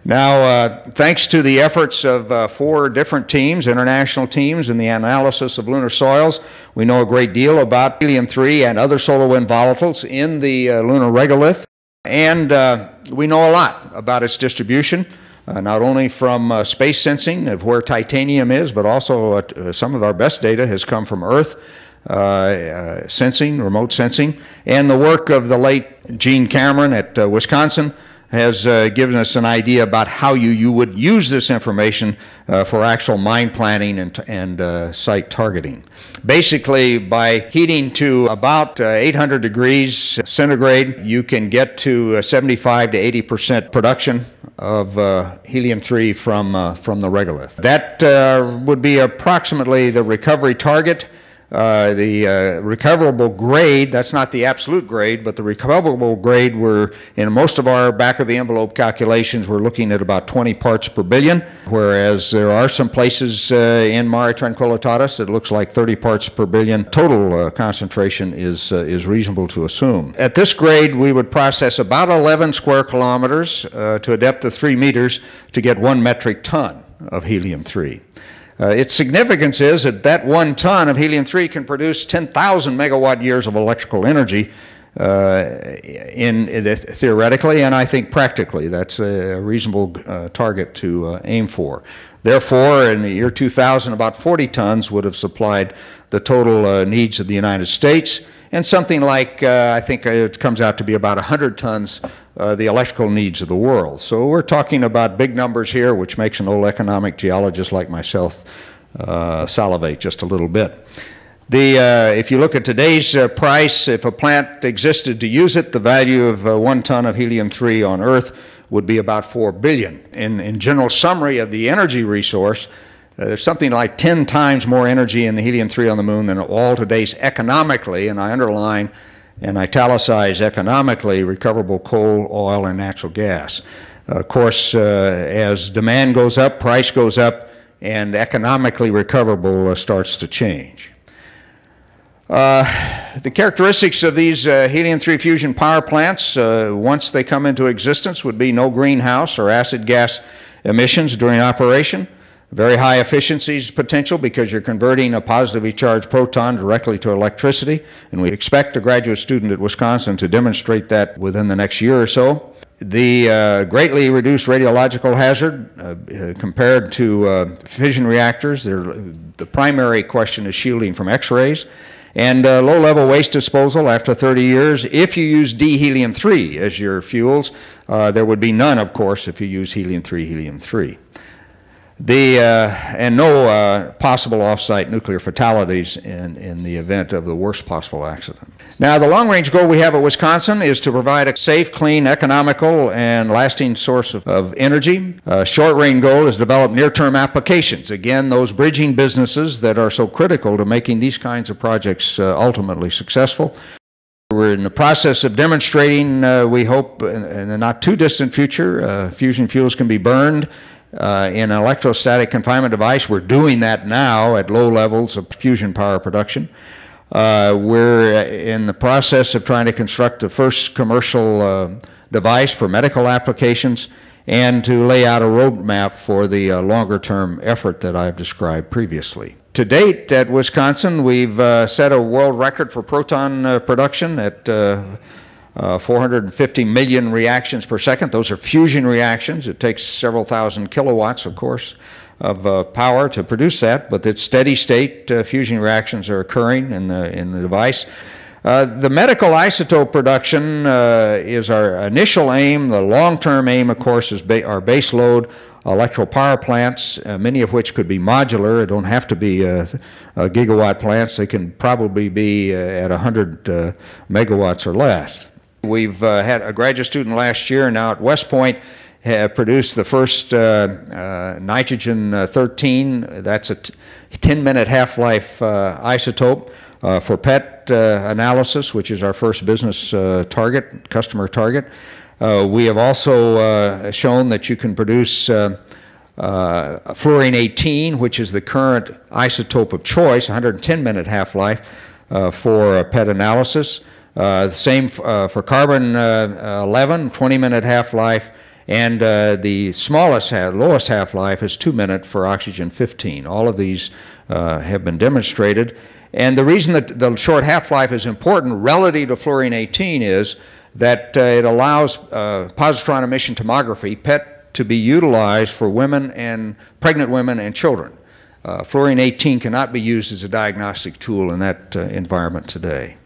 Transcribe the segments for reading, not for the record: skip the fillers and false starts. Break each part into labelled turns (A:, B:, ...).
A: Now, thanks to the efforts of 4 different teams, international teams, in the analysis of lunar soils, we know a great deal about helium-3 and other solar wind volatiles in the lunar regolith, and we know a lot about its distribution, not only from space sensing of where titanium is, but also some of our best data has come from Earth sensing, remote sensing, and the work of the late Gene Cameron at Wisconsin has given us an idea about how you would use this information for actual mine planning and site targeting. Basically, by heating to about 800 degrees centigrade, you can get to 75 to 80% production of helium-3 from the regolith. That would be approximately the recovery target. The recoverable grade, that's not the absolute grade, but the recoverable grade, in most of our back-of-the-envelope calculations, we're looking at about 20 parts per billion, whereas there are some places in Mare Tranquillitatis that looks like 30 parts per billion. Total concentration is reasonable to assume. At this grade, we would process about 11 square kilometers to a depth of 3 meters to get 1 metric ton of helium-3. Its significance is that 1 ton of helium-3 can produce 10,000 megawatt years of electrical energy theoretically, and I think practically. That's a reasonable target to aim for. Therefore, in the year 2000, about 40 tons would have supplied the total needs of the United States, and something like, I think it comes out to be about 100 tons the electrical needs of the world. So we're talking about big numbers here, which makes an old economic geologist like myself salivate just a little bit. If you look at today's price, if a plant existed to use it, the value of 1 ton of helium-3 on Earth would be about $4 billion. In general summary of the energy resource, there's something like 10 times more energy in the helium-3 on the moon than all today's economically, and I underline and italicize economically, recoverable coal, oil, and natural gas. Of course, as demand goes up, price goes up, and economically recoverable starts to change. The characteristics of these helium-3 fusion power plants, once they come into existence, would be no greenhouse or acid gas emissions during operation. Very high efficiencies potential because you're converting a positively charged proton directly to electricity, and we expect a graduate student at Wisconsin to demonstrate that within the next year or so. The greatly reduced radiological hazard compared to fission reactors. The primary question is shielding from X-rays. And low-level waste disposal after 30 years. If you use D-helium-3 as your fuels, there would be none, of course, if you use helium-3. And no possible off-site nuclear fatalities in the event of the worst possible accident. Now, the long-range goal we have at Wisconsin is to provide a safe, clean, economical, and lasting source of energy. Short-range goal is to develop near-term applications. Again, those bridging businesses that are so critical to making these kinds of projects ultimately successful. We're in the process of demonstrating, we hope, in the not-too-distant future, fusion fuels can be burned in an electrostatic confinement device. We're doing that now at low levels of fusion power production. We're in the process of trying to construct the first commercial device for medical applications and to lay out a roadmap for the longer-term effort that I've described previously. To date at Wisconsin, we've set a world record for proton production at 450 million reactions per second. Those are fusion reactions. It takes several thousand kilowatts, of course, of power to produce that, but it's steady state fusion reactions are occurring in the device. The medical isotope production is our initial aim. The long-term aim, of course, is our base load electrical power plants, many of which could be modular. They don't have to be gigawatt plants. They can probably be at 100 megawatts or less. We've had a graduate student last year now at West Point have produced the first nitrogen-13. That's a 10-minute half-life isotope for PET analysis, which is our first business target, customer target. We have also shown that you can produce fluorine-18, which is the current isotope of choice, 110-minute half-life for PET analysis. Same for carbon-11, 20-minute half-life, And the lowest half-life is 2 minutes for oxygen-15. All of these have been demonstrated. And the reason that the short half-life is important relative to fluorine-18 is that it allows positron emission tomography, PET, to be utilized for women and pregnant women and children. Fluorine-18 cannot be used as a diagnostic tool in that environment today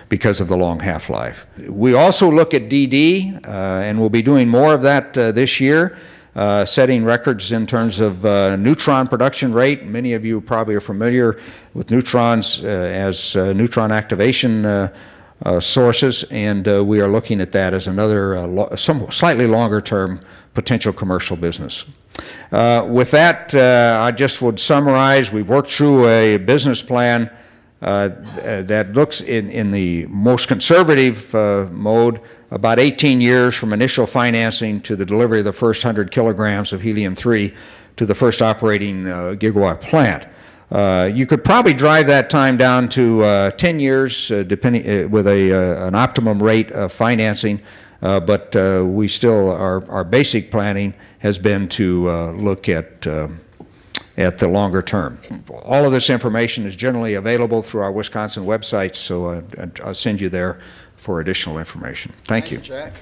A: because of the long half-life. We also look at DD, and we'll be doing more of that this year, setting records in terms of neutron production rate. Many of you probably are familiar with neutrons as neutron activation sources, and we are looking at that as another slightly longer-term potential commercial business. With that, I just would summarize. We've worked through a business plan that looks in the most conservative mode about 18 years from initial financing to the delivery of the first 100 kilograms of helium-3 to the first operating gigawatt plant. You could probably drive that time down to 10 years depending with an optimum rate of financing, but we still, our basic planning has been to look at the longer term. All of this information is generally available through our Wisconsin website, so I'll send you there for additional information. Thank you.
B: Jack.